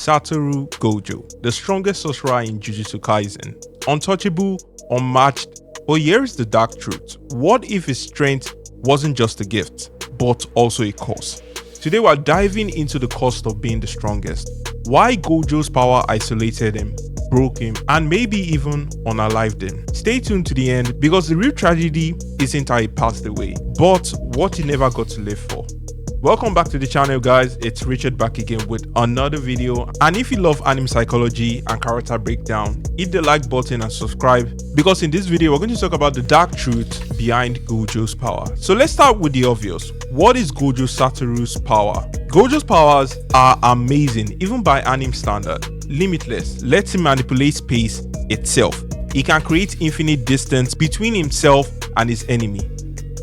Satoru Gojo, the strongest sorcerer in Jujutsu Kaisen. Untouchable, unmatched, but here is the dark truth. What if his strength wasn't just a gift, but also a curse? Today we're diving into the cost of being the strongest, why Gojo's power isolated him, broke him, and maybe even unalived him. Stay tuned to the end because the real tragedy isn't how he passed away, but what he never got to live for. Welcome back to the channel, guys. It's Richard back again with another video, and if you love anime psychology and character breakdown, hit the like button and subscribe because in this video we're going to talk about the dark truth behind Gojo's power. So let's start with the obvious. What is Gojo Satoru's power? Gojo's powers are amazing even by anime standard. Limitless lets him manipulate space itself. He can create infinite distance between himself and his enemy.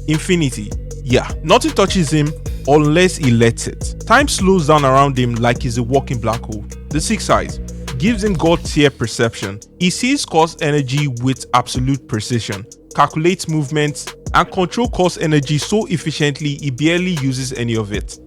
Infinity. Yeah, nothing touches him unless he lets it. Time slows down around him like he's a walking black hole. The Six Eyes gives him god tier perception. He sees cause energy with absolute precision, calculates movements, and control cause energy so efficiently he barely uses any of it.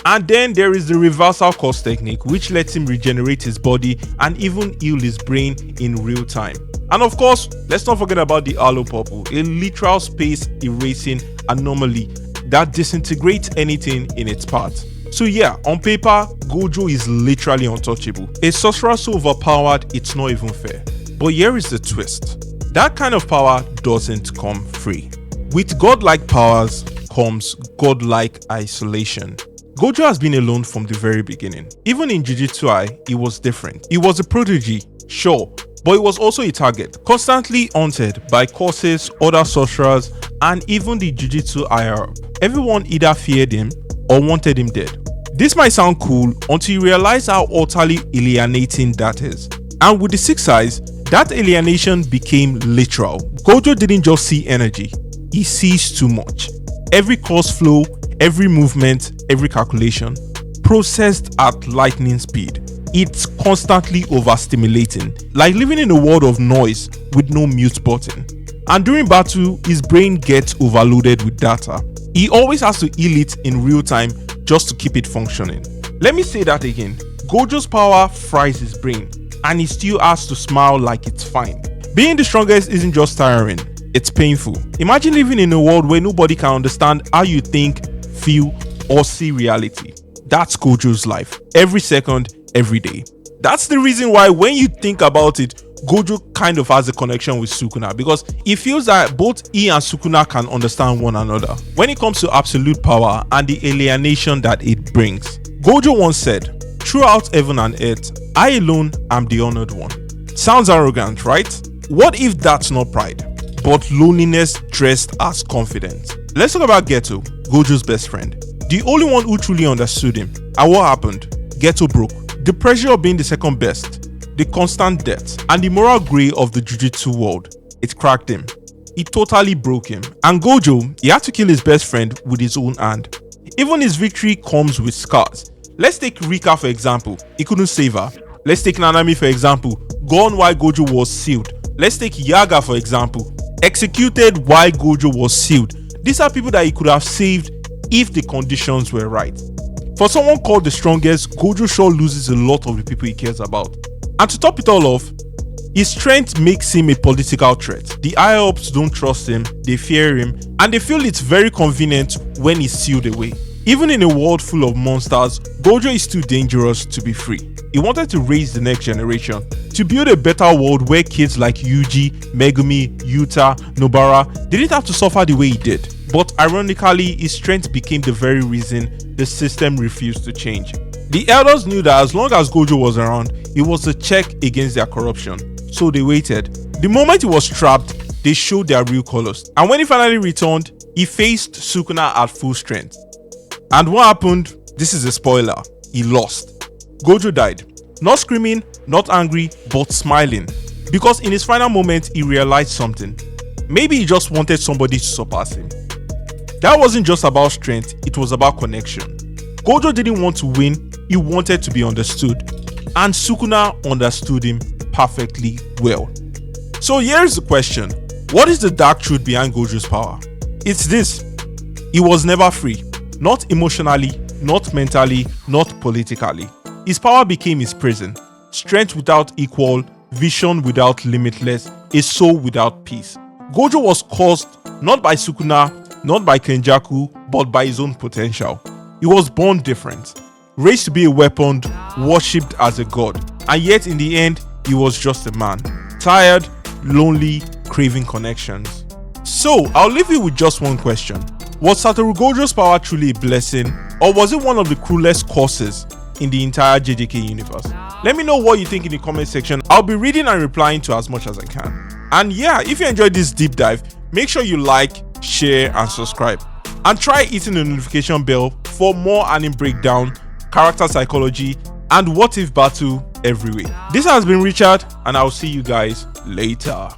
And then there is the reversal cause technique, which lets him regenerate his body and even heal his brain in real time. And of course, let's not forget about the Halo Purple, a literal space erasing anomaly that disintegrates anything in its path. So yeah, on paper, Gojo is literally untouchable. A sorcerer so overpowered, it's not even fair. But here is the twist. That kind of power doesn't come free. With godlike powers comes godlike isolation. Gojo has been alone from the very beginning. Even in Jujutsu Kaisen, he was different. He was a prodigy, sure, but he was also a target, constantly haunted by curses, other sorcerers, and even the Jujutsu higher up. Everyone either feared him or wanted him dead. This might sound cool until you realize how utterly alienating that is. And with the Six Eyes, that alienation became literal. Gojo didn't just see energy, he sees too much. Every cause flow, every movement, every calculation, processed at lightning speed. It's constantly overstimulating, like living in a world of noise with no mute button. And during battle, his brain gets overloaded with data. He always has to heal it in real time just to keep it functioning. Let me say that again. Gojo's power fries his brain, and he still has to smile like it's fine. Being the strongest isn't just tiring, it's painful. Imagine living in a world where nobody can understand how you think, feel, or see reality. That's Gojo's life. Every second, every day. That's the reason why when you think about it, Gojo kind of has a connection with Sukuna because it feels that both he and Sukuna can understand one another when it comes to absolute power and the alienation that it brings. Gojo once said, "Throughout heaven and earth, I alone am the honored one." Sounds arrogant, right? What if that's not pride, but loneliness dressed as confidence? Let's talk about Geto, Gojo's best friend. The only one who truly understood him. And what happened? Geto broke. The pressure of being the second best, the constant debt, and the moral grey of the Jujutsu world, it cracked him. It totally broke him. And Gojo, he had to kill his best friend with his own hand. Even his victory comes with scars. Let's take Rika for example, he couldn't save her. Let's take Nanami for example, gone while Gojo was sealed. Let's take Yaga for example, executed while Gojo was sealed. These are people that he could have saved if the conditions were right. For someone called the strongest, Gojo sure loses a lot of the people he cares about. And to top it all off, his strength makes him a political threat. The higher ups don't trust him, they fear him, and they feel it's very convenient when he's sealed away. Even in a world full of monsters, Gojo is too dangerous to be free. He wanted to raise the next generation, to build a better world where kids like Yuji, Megumi, Yuta, Nobara didn't have to suffer the way he did. But ironically, his strength became the very reason the system refused to change. The elders knew that as long as Gojo was around, it was a check against their corruption, so they waited. The moment he was trapped, they showed their real colors. And when he finally returned, he faced Sukuna at full strength. And what happened? This is a spoiler. He lost. Gojo died. Not screaming, not angry, but smiling. Because in his final moment, he realized something. Maybe he just wanted somebody to surpass him. That wasn't just about strength, it was about connection. Gojo didn't want to win, he wanted to be understood. And Sukuna understood him perfectly well. So here's the question. What is the dark truth behind Gojo's power? It's this. He was never free. Not emotionally, not mentally, not politically. His power became his prison. Strength without equal, vision without limitless, a soul without peace. Gojo was caused not by Sukuna, not by Kenjaku, but by his own potential. He was born different, raised to be a weapon, worshipped as a god, and yet in the end, he was just a man. Tired, lonely, craving connections. So, I'll leave you with just one question. Was Satoru Gojo's power truly a blessing, or was it one of the cruelest curses in the entire JJK universe? Let me know what you think in the comment section. I'll be reading and replying to as much as I can. And yeah, if you enjoyed this deep dive, make sure you like, share, and subscribe. And try hitting the notification bell for more anime breakdown, character psychology, and what if battle every week. This has been Richard, and I'll see you guys later.